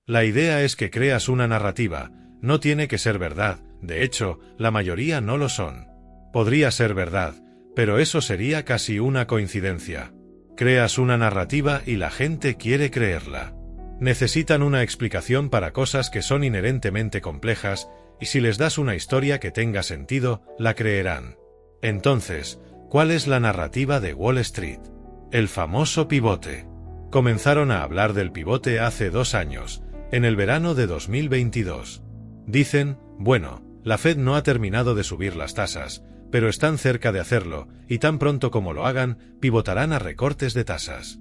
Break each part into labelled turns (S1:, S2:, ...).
S1: La idea es que creas una narrativa, no tiene que ser verdad, de hecho, la mayoría no lo son. Podría ser verdad, pero eso sería casi una coincidencia. Creas una narrativa y la gente quiere creerla. Necesitan una explicación para cosas que son inherentemente complejas, y si les das una historia que tenga sentido, la creerán. Entonces, ¿cuál es la narrativa de Wall Street? El famoso pivote. Comenzaron a hablar del pivote hace 2 años, en el verano de 2022. Dicen, bueno, la Fed no ha terminado de subir las tasas, pero están cerca de hacerlo, y tan pronto como lo hagan, pivotarán a recortes de tasas.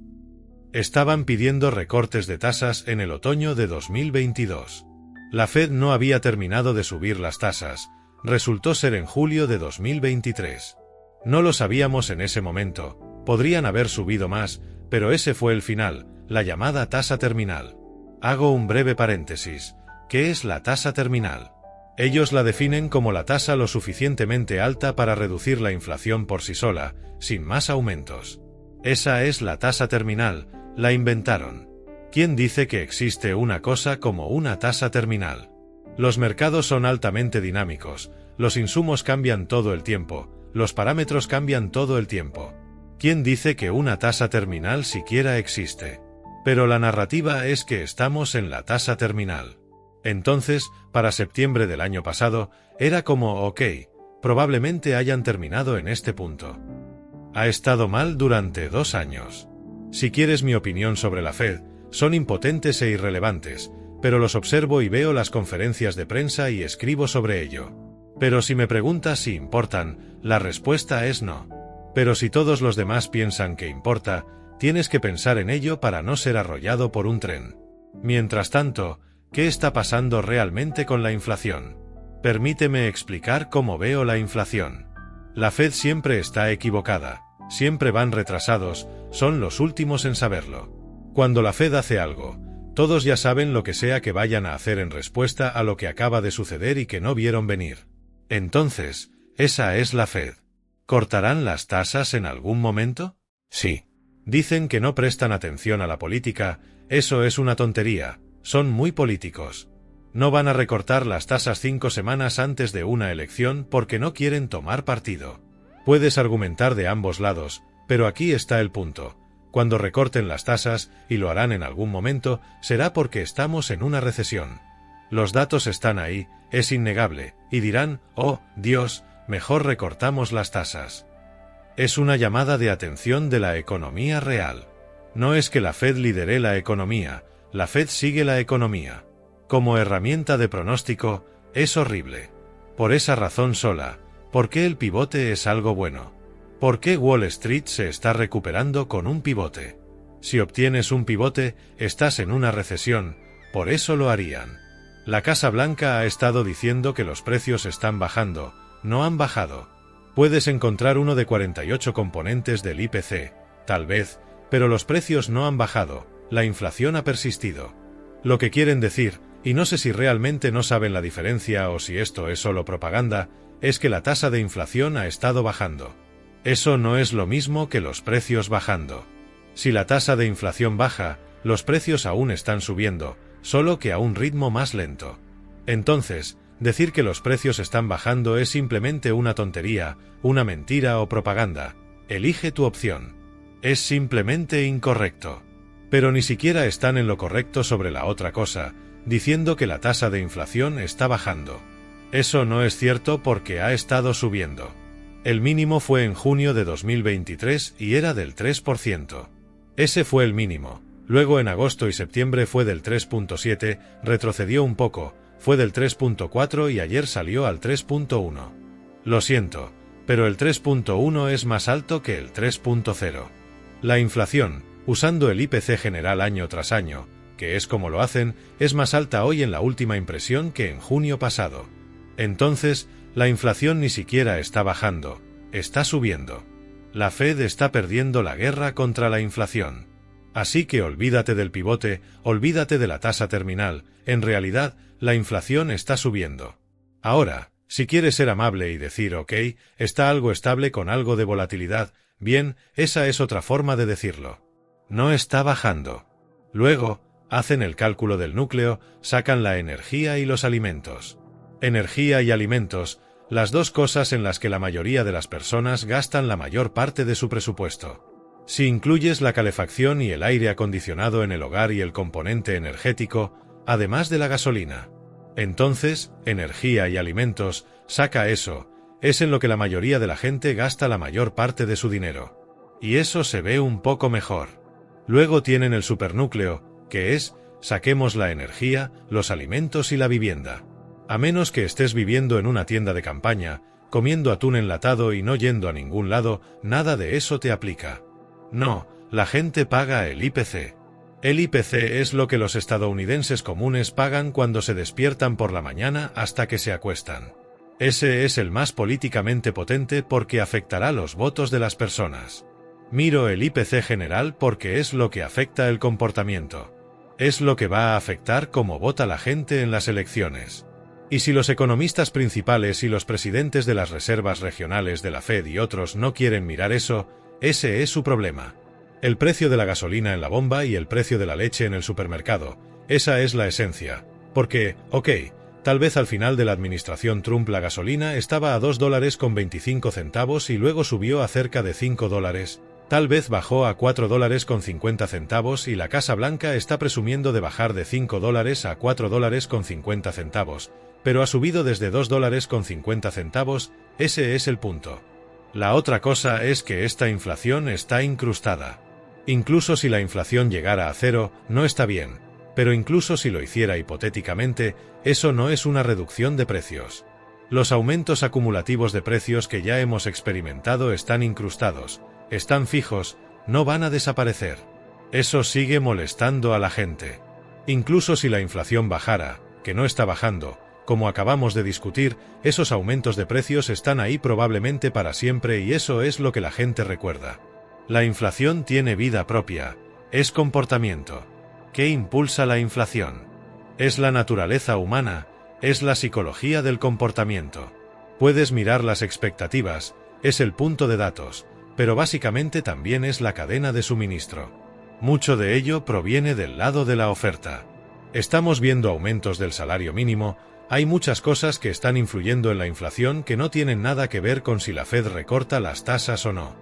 S1: Estaban pidiendo recortes de tasas en el otoño de 2022. La Fed no había terminado de subir las tasas, resultó ser en julio de 2023. No lo sabíamos en ese momento, podrían haber subido más, pero ese fue el final, la llamada tasa terminal. Hago un breve paréntesis. ¿Qué es la tasa terminal? Ellos la definen como la tasa lo suficientemente alta para reducir la inflación por sí sola, sin más aumentos. Esa es la tasa terminal, la inventaron. ¿Quién dice que existe una cosa como una tasa terminal? Los mercados son altamente dinámicos, los insumos cambian todo el tiempo, los parámetros cambian todo el tiempo. ¿Quién dice que una tasa terminal siquiera existe? Pero la narrativa es que estamos en la tasa terminal. Entonces, para septiembre del año pasado, era como ok, probablemente hayan terminado en este punto. Ha estado mal durante 2 años. Si quieres mi opinión sobre la Fed, son impotentes e irrelevantes, pero los observo y veo las conferencias de prensa y escribo sobre ello. Pero si me preguntas si importan, la respuesta es no. Pero si todos los demás piensan que importa, tienes que pensar en ello para no ser arrollado por un tren. Mientras tanto, ¿qué está pasando realmente con la inflación? Permíteme explicar cómo veo la inflación. La Fed siempre está equivocada, siempre van retrasados, son los últimos en saberlo. Cuando la Fed hace algo, todos ya saben lo que sea que vayan a hacer en respuesta a lo que acaba de suceder y que no vieron venir. Entonces, esa es la Fed. ¿Cortarán las tasas en algún momento? Sí. Dicen que no prestan atención a la política, eso es una tontería. Son muy políticos. No van a recortar las tasas 5 semanas antes de una elección porque no quieren tomar partido. Puedes argumentar de ambos lados, pero aquí está el punto. Cuando recorten las tasas, y lo harán en algún momento, será porque estamos en una recesión. Los datos están ahí, es innegable, y dirán, oh, Dios, mejor recortamos las tasas. Es una llamada de atención de la economía real. No es que la Fed lidere la economía, la Fed sigue la economía. Como herramienta de pronóstico, es horrible. Por esa razón sola, ¿por qué el pivote es algo bueno? ¿Por qué Wall Street se está recuperando con un pivote? Si obtienes un pivote, estás en una recesión, por eso lo harían. La Casa Blanca ha estado diciendo que los precios están bajando, no han bajado. Puedes encontrar uno de 48 componentes del IPC, tal vez, pero los precios no han bajado. La inflación ha persistido. Lo que quieren decir, y no sé si realmente no saben la diferencia o si esto es solo propaganda, es que la tasa de inflación ha estado bajando. Eso no es lo mismo que los precios bajando. Si la tasa de inflación baja, los precios aún están subiendo, solo que a un ritmo más lento. Entonces, decir que los precios están bajando es simplemente una tontería, una mentira o propaganda. Elige tu opción. Es simplemente incorrecto. Pero ni siquiera están en lo correcto sobre la otra cosa, diciendo que la tasa de inflación está bajando. Eso no es cierto porque ha estado subiendo. El mínimo fue en junio de 2023 y era del 3%. Ese fue el mínimo. Luego en agosto y septiembre fue del 3.7, retrocedió un poco, fue del 3.4 y ayer salió al 3.1. Lo siento, pero el 3.1 es más alto que el 3.0. La inflación, usando el IPC general año tras año, que es como lo hacen, es más alta hoy en la última impresión que en junio pasado. Entonces, la inflación ni siquiera está bajando, está subiendo. La Fed está perdiendo la guerra contra la inflación. Así que olvídate del pivote, olvídate de la tasa terminal, en realidad, la inflación está subiendo. Ahora, si quieres ser amable y decir ok, está algo estable con algo de volatilidad, bien, esa es otra forma de decirlo. No está bajando. Luego, Hacen el cálculo del núcleo, sacan la energía y los alimentos. Energía y alimentos, las dos cosas en las que la mayoría de las personas gastan la mayor parte de su presupuesto. Si incluyes la calefacción y el aire acondicionado en el hogar y el componente energético, además de la gasolina. Entonces, energía y alimentos, saca eso, es en lo que la mayoría de la gente gasta la mayor parte de su dinero. Y eso se ve un poco mejor. Luego tienen el supernúcleo, que es, saquemos la energía, los alimentos y la vivienda. A menos que estés viviendo en una tienda de campaña, comiendo atún enlatado y no yendo a ningún lado, nada de eso te aplica. No, la gente paga el IPC. El IPC es lo que los estadounidenses comunes pagan cuando se despiertan por la mañana hasta que se acuestan. Ese es el más políticamente potente porque afectará los votos de las personas. Miro el IPC general porque es lo que afecta el comportamiento. Es lo que va a afectar cómo vota la gente en las elecciones. Y si los economistas principales y los presidentes de las reservas regionales de la Fed y otros no quieren mirar eso, ese es su problema. El precio de la gasolina en la bomba y el precio de la leche en el supermercado, esa es la esencia. Porque, tal vez al final de la administración Trump la gasolina estaba a $2.25 y luego subió a cerca de $5. Tal vez bajó a $4.50 y la Casa Blanca está presumiendo de bajar de $5 a $4.50, pero ha subido desde $2.50, ese es el punto. La otra cosa es que esta inflación está incrustada. Incluso si la inflación llegara a cero, no está bien, pero incluso si lo hiciera hipotéticamente, eso no es una reducción de precios. Los aumentos acumulativos de precios que ya hemos experimentado están incrustados. Están fijos, no van a desaparecer. Eso sigue molestando a la gente. Incluso si la inflación bajara, que no está bajando, como acabamos de discutir, esos aumentos de precios están ahí probablemente para siempre y eso es lo que la gente recuerda. La inflación tiene vida propia, es comportamiento. ¿Qué impulsa la inflación? Es la naturaleza humana, es la psicología del comportamiento. Puedes mirar las expectativas, es el punto de datos, pero básicamente también es la cadena de suministro. Mucho de ello proviene del lado de la oferta. Estamos viendo aumentos del salario mínimo, hay muchas cosas que están influyendo en la inflación que no tienen nada que ver con si la Fed recorta las tasas o no.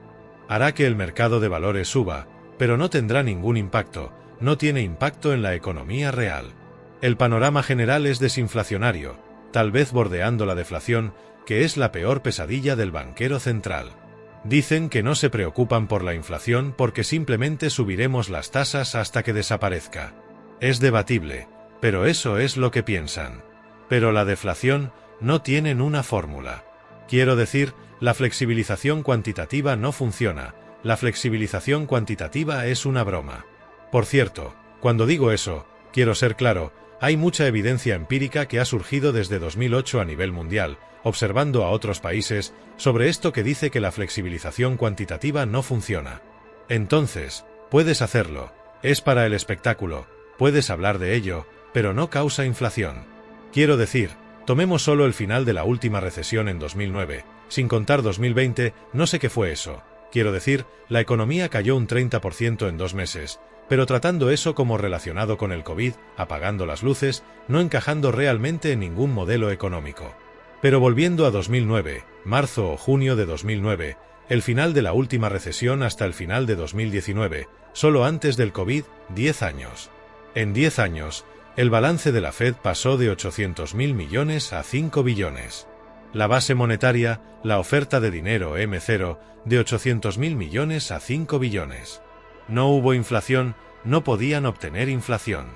S1: Hará que el mercado de valores suba, pero no tendrá ningún impacto, no tiene impacto en la economía real. El panorama general es desinflacionario, tal vez bordeando la deflación, que es la peor pesadilla del banquero central. Dicen que no se preocupan por la inflación porque simplemente subiremos las tasas hasta que desaparezca. Es debatible, pero eso es lo que piensan. Pero la deflación no tienen una fórmula. Quiero decir, la flexibilización cuantitativa no funciona, la flexibilización cuantitativa es una broma. Por cierto, cuando digo eso, quiero ser claro, hay mucha evidencia empírica que ha surgido desde 2008 a nivel mundial, observando a otros países, sobre esto que dice que la flexibilización cuantitativa no funciona. Entonces, puedes hacerlo, es para el espectáculo, puedes hablar de ello, pero no causa inflación. Quiero decir, tomemos solo el final de la última recesión en 2009, sin contar 2020, no sé qué fue eso. Quiero decir, la economía cayó un 30% en 2 meses, pero tratando eso como relacionado con el COVID, apagando las luces, no encajando realmente en ningún modelo económico. Pero volviendo a 2009, marzo o junio de 2009, el final de la última recesión hasta el final de 2019, solo antes del COVID, 10 años. En 10 años, el balance de la Fed pasó de 800.000 millones a 5 billones. La base monetaria, la oferta de dinero M0, de 800.000 millones a 5 billones. No hubo inflación, no podían obtener inflación.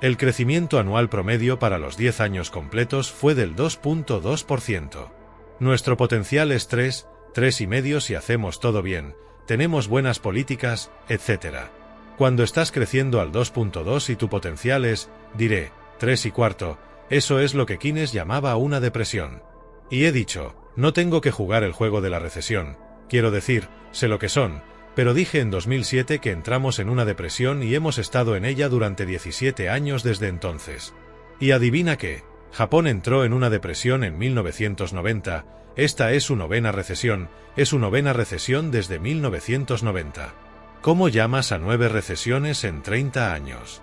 S1: El crecimiento anual promedio para los 10 años completos fue del 2.2%. Nuestro potencial es 3,5 si hacemos todo bien, tenemos buenas políticas, etc. Cuando estás creciendo al 2.2 y tu potencial es, diré, 3,25, eso es lo que Keynes llamaba una depresión. Y he dicho, no tengo que jugar el juego de la recesión, quiero decir, sé lo que son, pero dije en 2007 que entramos en una depresión y hemos estado en ella durante 17 años desde entonces. Y adivina qué, Japón entró en una depresión en 1990, esta es su 9ª recesión, es su 9ª recesión desde 1990. ¿Cómo llamas a 9 recesiones en 30 años?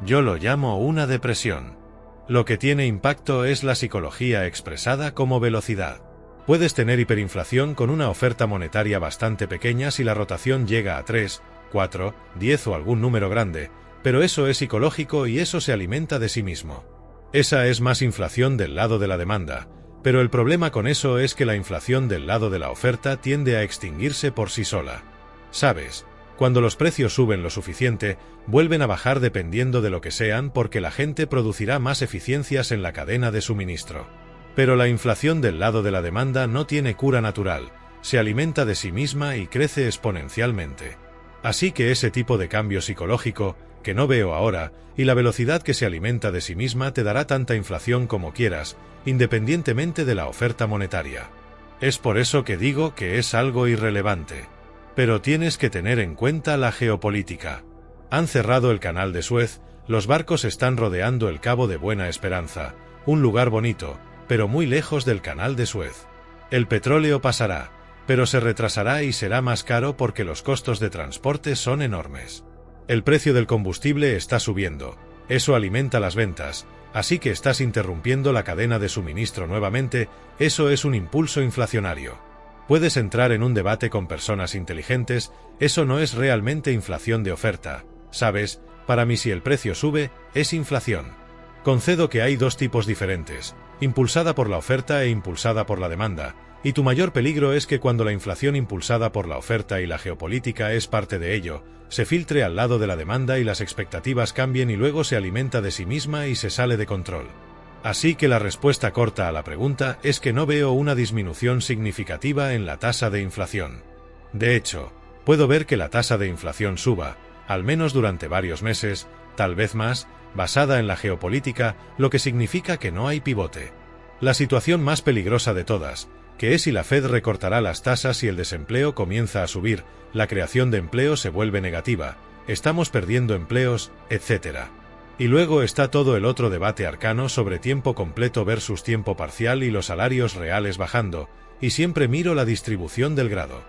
S1: Yo lo llamo una depresión. Lo que tiene impacto es la psicología expresada como velocidad. Puedes tener hiperinflación con una oferta monetaria bastante pequeña si la rotación llega a 3, 4, 10 o algún número grande, pero eso es psicológico y eso se alimenta de sí mismo. Esa es más inflación del lado de la demanda, pero el problema con eso es que la inflación del lado de la oferta tiende a extinguirse por sí sola. ¿Sabes? Cuando los precios suben lo suficiente, vuelven a bajar dependiendo de lo que sean porque la gente producirá más eficiencias en la cadena de suministro. Pero la inflación del lado de la demanda no tiene cura natural, se alimenta de sí misma y crece exponencialmente. Así que ese tipo de cambio psicológico, que no veo ahora, y la velocidad que se alimenta de sí misma te dará tanta inflación como quieras, independientemente de la oferta monetaria. Es por eso que digo que es algo irrelevante. Pero tienes que tener en cuenta la geopolítica. Han cerrado el canal de Suez, los barcos están rodeando el Cabo de Buena Esperanza, un lugar bonito, pero muy lejos del canal de Suez. El petróleo pasará, pero se retrasará y será más caro porque los costos de transporte son enormes. El precio del combustible está subiendo, eso alimenta las ventas, así que estás interrumpiendo la cadena de suministro nuevamente, eso es un impulso inflacionario. Puedes entrar en un debate con personas inteligentes, eso no es realmente inflación de oferta, ¿sabes? Para mí si el precio sube, es inflación. Concedo que hay dos tipos diferentes, impulsada por la oferta e impulsada por la demanda, y tu mayor peligro es que cuando la inflación impulsada por la oferta y la geopolítica es parte de ello, se filtre al lado de la demanda y las expectativas cambien y luego se alimenta de sí misma y se sale de control. Así que la respuesta corta a la pregunta es que no veo una disminución significativa en la tasa de inflación. De hecho, puedo ver que la tasa de inflación suba, al menos durante varios meses, tal vez más, basada en la geopolítica, lo que significa que no hay pivote. La situación más peligrosa de todas, que es si la Fed recortará las tasas y el desempleo comienza a subir, la creación de empleo se vuelve negativa, estamos perdiendo empleos, etc. Y luego está todo el otro debate arcano sobre tiempo completo versus tiempo parcial y los salarios reales bajando, y siempre miro la distribución del grado.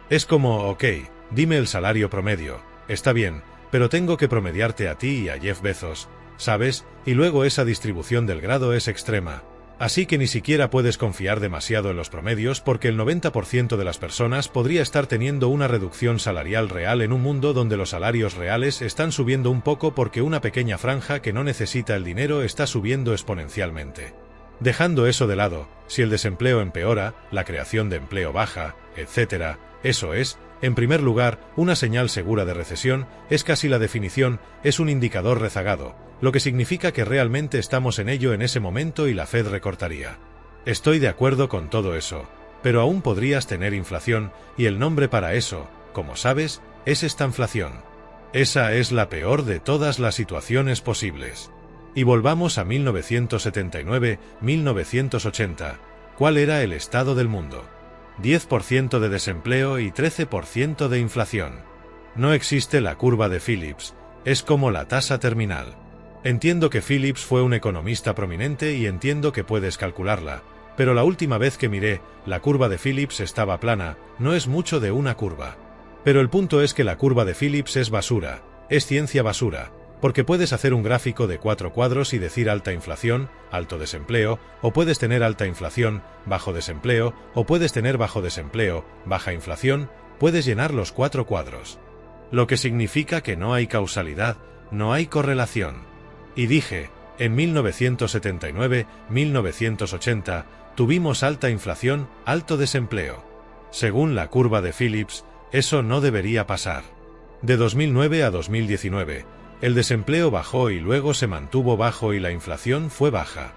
S1: Es como, ok, dime el salario promedio, está bien, pero tengo que promediarte a ti y a Jeff Bezos, ¿sabes? Y luego esa distribución del grado es extrema. Así que ni siquiera puedes confiar demasiado en los promedios porque el 90% de las personas podría estar teniendo una reducción salarial real en un mundo donde los salarios reales están subiendo un poco porque una pequeña franja que no necesita el dinero está subiendo exponencialmente. Dejando eso de lado, si el desempleo empeora, la creación de empleo baja, etc., eso es, en primer lugar, una señal segura de recesión, es casi la definición, es un indicador rezagado, lo que significa que realmente estamos en ello en ese momento y la Fed recortaría. Estoy de acuerdo con todo eso, pero aún podrías tener inflación, y el nombre para eso, como sabes, es estanflación. Esa es la peor de todas las situaciones posibles. Y volvamos a 1979-1980. ¿Cuál era el estado del mundo? 10% de desempleo y 13% de inflación. No existe la curva de Phillips, es como la tasa terminal. Entiendo que Phillips fue un economista prominente y entiendo que puedes calcularla, pero la última vez que miré, la curva de Phillips estaba plana, no es mucho de una curva. Pero el punto es que la curva de Phillips es basura, es ciencia basura, porque puedes hacer un gráfico de 4 cuadros y decir alta inflación, alto desempleo, o puedes tener alta inflación, bajo desempleo, o puedes tener bajo desempleo, baja inflación, puedes llenar los 4 cuadros. Lo que significa que no hay causalidad, no hay correlación. Y dije, en 1979-1980, tuvimos alta inflación, alto desempleo. Según la curva de Phillips, eso no debería pasar. De 2009 a 2019, el desempleo bajó y luego se mantuvo bajo y la inflación fue baja.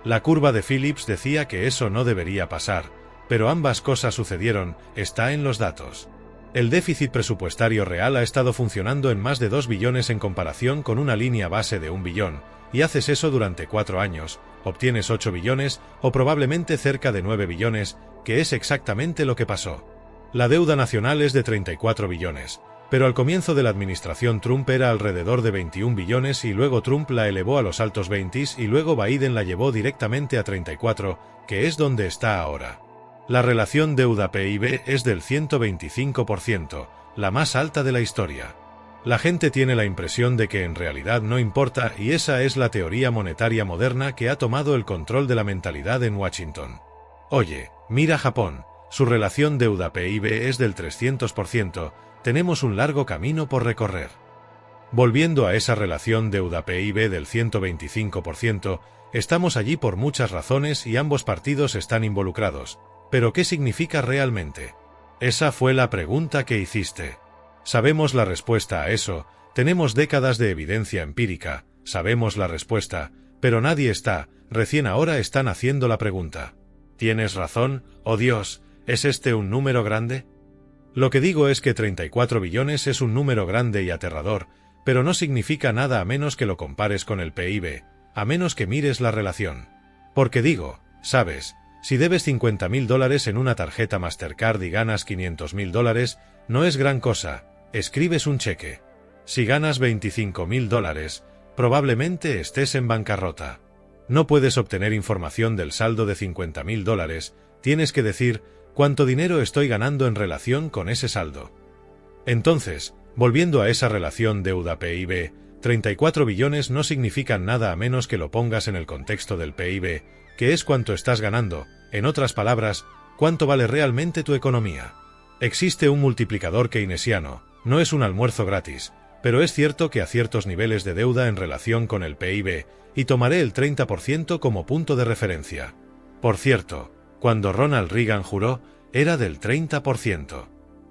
S1: La curva de Phillips decía que eso no debería pasar, pero ambas cosas sucedieron, está en los datos. El déficit presupuestario real ha estado funcionando en más de 2 billones en comparación con una línea base de 1 billón, y haces eso durante 4 años, obtienes 8 billones o probablemente cerca de 9 billones, que es exactamente lo que pasó. La deuda nacional es de 34 billones. Pero al comienzo de la administración Trump era alrededor de 21 billones y luego Trump la elevó a los altos 20s y luego Biden la llevó directamente a 34, que es donde está ahora. La relación deuda-PIB es del 125%, la más alta de la historia. La gente tiene la impresión de que en realidad no importa, y esa es la teoría monetaria moderna que ha tomado el control de la mentalidad en Washington. Oye, mira Japón, su relación deuda-PIB es del 300%, tenemos un largo camino por recorrer. Volviendo a esa relación deuda-PIB del 125%, estamos allí por muchas razones y ambos partidos están involucrados. ¿Pero qué significa realmente? Esa fue la pregunta que hiciste. Sabemos la respuesta a eso, tenemos décadas de evidencia empírica, sabemos la respuesta, pero nadie recién ahora están haciendo la pregunta. ¿Tienes razón? Oh Dios, ¿es este un número grande? Lo que digo es que 34 billones es un número grande y aterrador, pero no significa nada a menos que lo compares con el PIB, a menos que mires la relación. Porque digo, sabes, si debes $50.000 en una tarjeta Mastercard y ganas $500.000, no es gran cosa, escribes un cheque. Si ganas $25.000, probablemente estés en bancarrota. No puedes obtener información del saldo de $50.000, tienes que decir cuánto dinero estoy ganando en relación con ese saldo. Entonces, volviendo a esa relación deuda-PIB, 34 billones no significan nada a menos que lo pongas en el contexto del PIB, que es cuánto estás ganando, en otras palabras, cuánto vale realmente tu economía. Existe un multiplicador keynesiano, no es un almuerzo gratis, pero es cierto que a ciertos niveles de deuda en relación con el PIB, y tomaré el 30% como punto de referencia. Por cierto, cuando Ronald Reagan juró, era del 30%.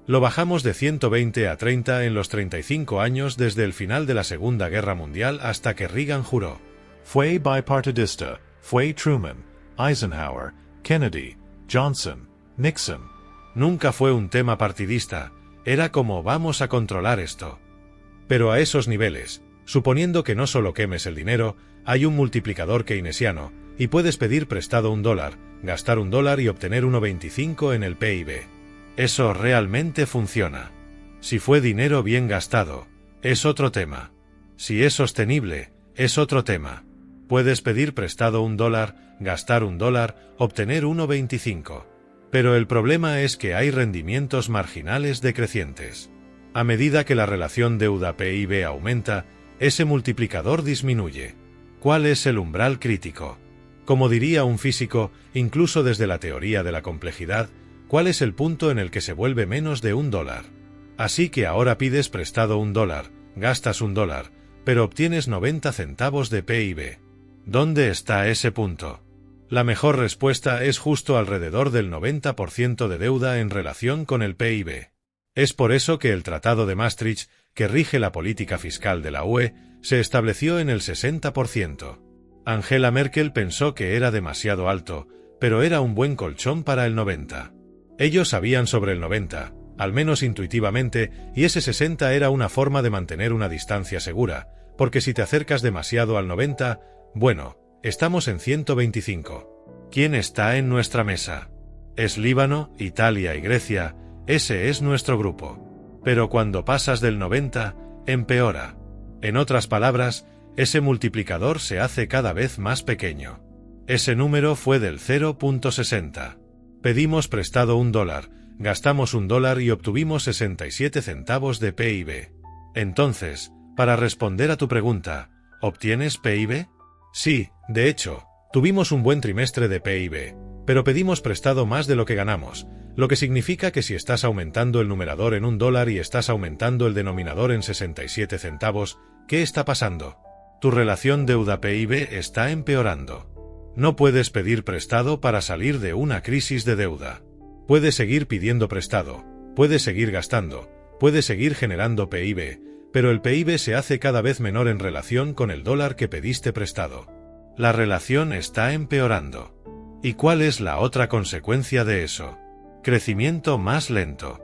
S1: Lo bajamos de 120 a 30 en los 35 años desde el final de la Segunda Guerra Mundial hasta que Reagan juró.
S2: Fue bipartidista, fue Truman, Eisenhower, Kennedy, Johnson, Nixon.
S1: Nunca fue un tema partidista, era como vamos a controlar esto. Pero a esos niveles, suponiendo que no solo quemes el dinero, hay un multiplicador keynesiano, y puedes pedir prestado $1, gastar $1 y obtener 1,25 en el PIB. Eso realmente funciona. Si fue dinero bien gastado, es otro tema. Si es sostenible, es otro tema. Puedes pedir prestado $1, gastar $1, obtener 1,25. Pero el problema es que hay rendimientos marginales decrecientes. A medida que la relación deuda-PIB aumenta, ese multiplicador disminuye. ¿Cuál es el umbral crítico? Como diría un físico, incluso desde la teoría de la complejidad, ¿cuál es el punto en el que se vuelve menos de $1? Así que ahora pides prestado $1, gastas $1, pero obtienes 90 centavos de PIB. ¿Dónde está ese punto? La mejor respuesta es justo alrededor del 90% de deuda en relación con el PIB. Es por eso que el Tratado de Maastricht, que rige la política fiscal de la UE, se estableció en el 60%. Angela Merkel pensó que era demasiado alto, pero era un buen colchón para el 90%. Ellos sabían sobre el 90%, al menos intuitivamente, y ese 60% era una forma de mantener una distancia segura, porque si te acercas demasiado al 90%, bueno, estamos en 125. ¿Quién está en nuestra mesa? Es Líbano, Italia y Grecia, ese es nuestro grupo. Pero cuando pasas del 90, empeora. En otras palabras, ese multiplicador se hace cada vez más pequeño. Ese número fue del 0.60. Pedimos prestado $1, gastamos $1 y obtuvimos 67 centavos de PIB. Entonces, para responder a tu pregunta, ¿obtienes PIB? Sí, de hecho, tuvimos un buen trimestre de PIB, pero pedimos prestado más de lo que ganamos, lo que significa que si estás aumentando el numerador en $1 y estás aumentando el denominador en 67 centavos, ¿qué está pasando? Tu relación deuda-PIB está empeorando. No puedes pedir prestado para salir de una crisis de deuda. Puedes seguir pidiendo prestado, puedes seguir gastando, puedes seguir generando PIB, pero el PIB se hace cada vez menor en relación con el dólar que pediste prestado. La relación está empeorando. ¿Y cuál es la otra consecuencia de eso? Crecimiento más lento.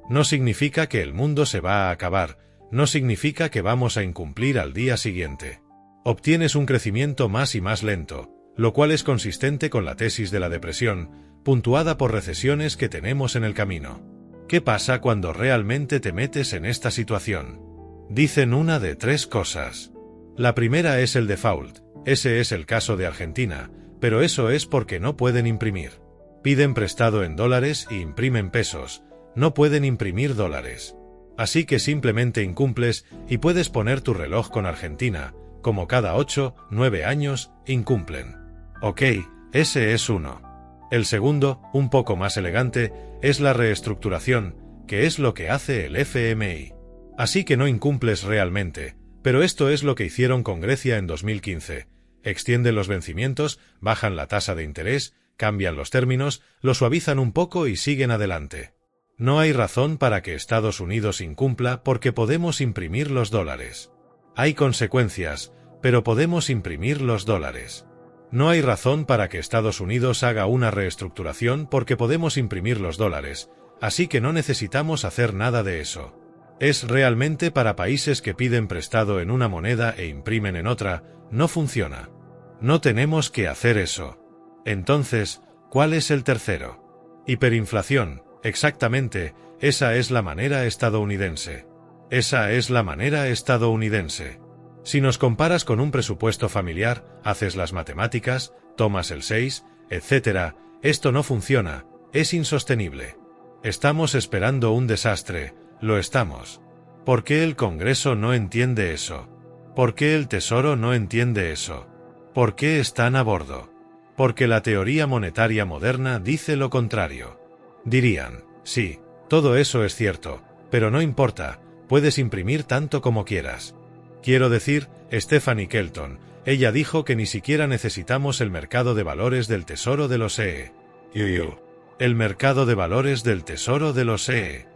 S1: No significa que el mundo se va a acabar, no significa que vamos a incumplir al día siguiente. Obtienes un crecimiento más y más lento, lo cual es consistente con la tesis de la depresión, puntuada por recesiones que tenemos en el camino. ¿Qué pasa cuando realmente te metes en esta situación? Dicen una de tres cosas. La primera es el default, ese es el caso de Argentina, pero eso es porque no pueden imprimir. Piden prestado en dólares y imprimen pesos, no pueden imprimir dólares. Así que simplemente incumples y puedes poner tu reloj con Argentina, como cada 8, 9 años, incumplen. Ok, ese es uno. El segundo, un poco más elegante, es la reestructuración, que es lo que hace el FMI. Así que no incumples realmente, pero esto es lo que hicieron con Grecia en 2015. Extienden los vencimientos, bajan la tasa de interés, cambian los términos, lo suavizan un poco y siguen adelante. No hay razón para que Estados Unidos incumpla porque podemos imprimir los dólares. Hay consecuencias, pero podemos imprimir los dólares. No hay razón para que Estados Unidos haga una reestructuración porque podemos imprimir los dólares, así que no necesitamos hacer nada de eso. Es realmente para países que piden prestado en una moneda e imprimen en otra, no funciona. No tenemos que hacer eso. Entonces, ¿cuál es el tercero? Hiperinflación, exactamente, esa es la manera estadounidense. Esa es la manera estadounidense. Si nos comparas con un presupuesto familiar, haces las matemáticas, tomas el 6, etc., esto no funciona, es insostenible. Estamos esperando un desastre, lo estamos. ¿Por qué el Congreso no entiende eso? ¿Por qué el Tesoro no entiende eso? ¿Por qué están a bordo? Porque la teoría monetaria moderna dice lo contrario. Dirían, sí, todo eso es cierto, pero no importa, puedes imprimir tanto como quieras. Quiero decir, Stephanie Kelton, ella dijo que ni siquiera necesitamos el mercado de valores del Tesoro de los EE. El mercado de valores del Tesoro de los EE.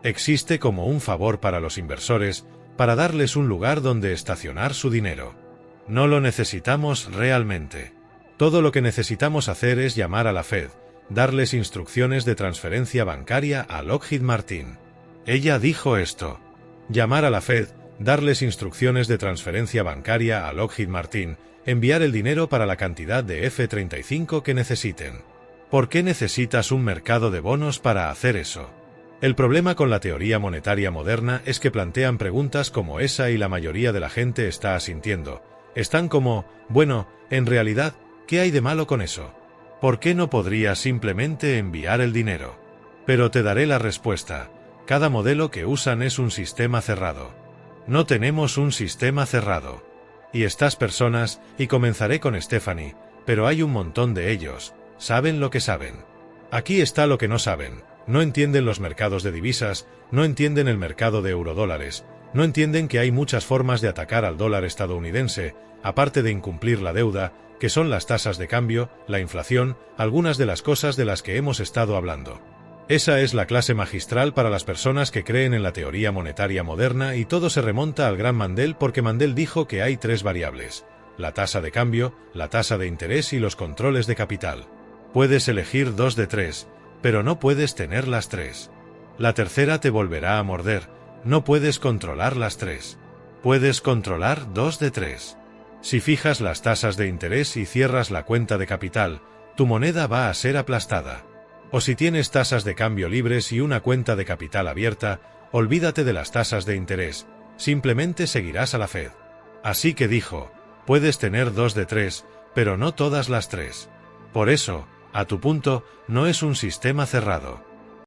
S1: Existe como un favor para los inversores, para darles un lugar donde estacionar su dinero. No lo necesitamos realmente. Todo lo que necesitamos hacer es llamar a la Fed, darles instrucciones de transferencia bancaria a Lockheed Martin. Ella dijo esto. Llamar a la Fed, darles instrucciones de transferencia bancaria a Lockheed Martin, enviar el dinero para la cantidad de F-35 que necesiten. ¿Por qué necesitas un mercado de bonos para hacer eso? El problema con la teoría monetaria moderna es que plantean preguntas como esa y la mayoría de la gente está asintiendo. Están como, bueno, en realidad, ¿qué hay de malo con eso? ¿Por qué no podrías simplemente enviar el dinero? Pero te daré la respuesta. Cada modelo que usan es un sistema cerrado. No tenemos un sistema cerrado. Y estas personas, y comenzaré con Stephanie, pero hay un montón de ellos, saben lo que saben. Aquí está lo que no saben. No entienden los mercados de divisas, no entienden el mercado de eurodólares, no entienden que hay muchas formas de atacar al dólar estadounidense, aparte de incumplir la deuda, que son las tasas de cambio, la inflación, algunas de las cosas de las que hemos estado hablando. Esa es la clase magistral para las personas que creen en la teoría monetaria moderna y todo se remonta al gran Mandel porque Mandel dijo que hay 3 variables: la tasa de cambio, la tasa de interés y los controles de capital. Puedes elegir 2 de 3, pero no puedes tener las 3. La tercera te volverá a morder, no puedes controlar las 3. Puedes controlar 2 de 3. Si fijas las tasas de interés y cierras la cuenta de capital, tu moneda va a ser aplastada. O si tienes tasas de cambio libres y una cuenta de capital abierta, olvídate de las tasas de interés, simplemente seguirás a la Fed. Así que dijo, puedes tener 2 de 3, pero no todas las 3. Por eso, a tu punto, no es un sistema cerrado.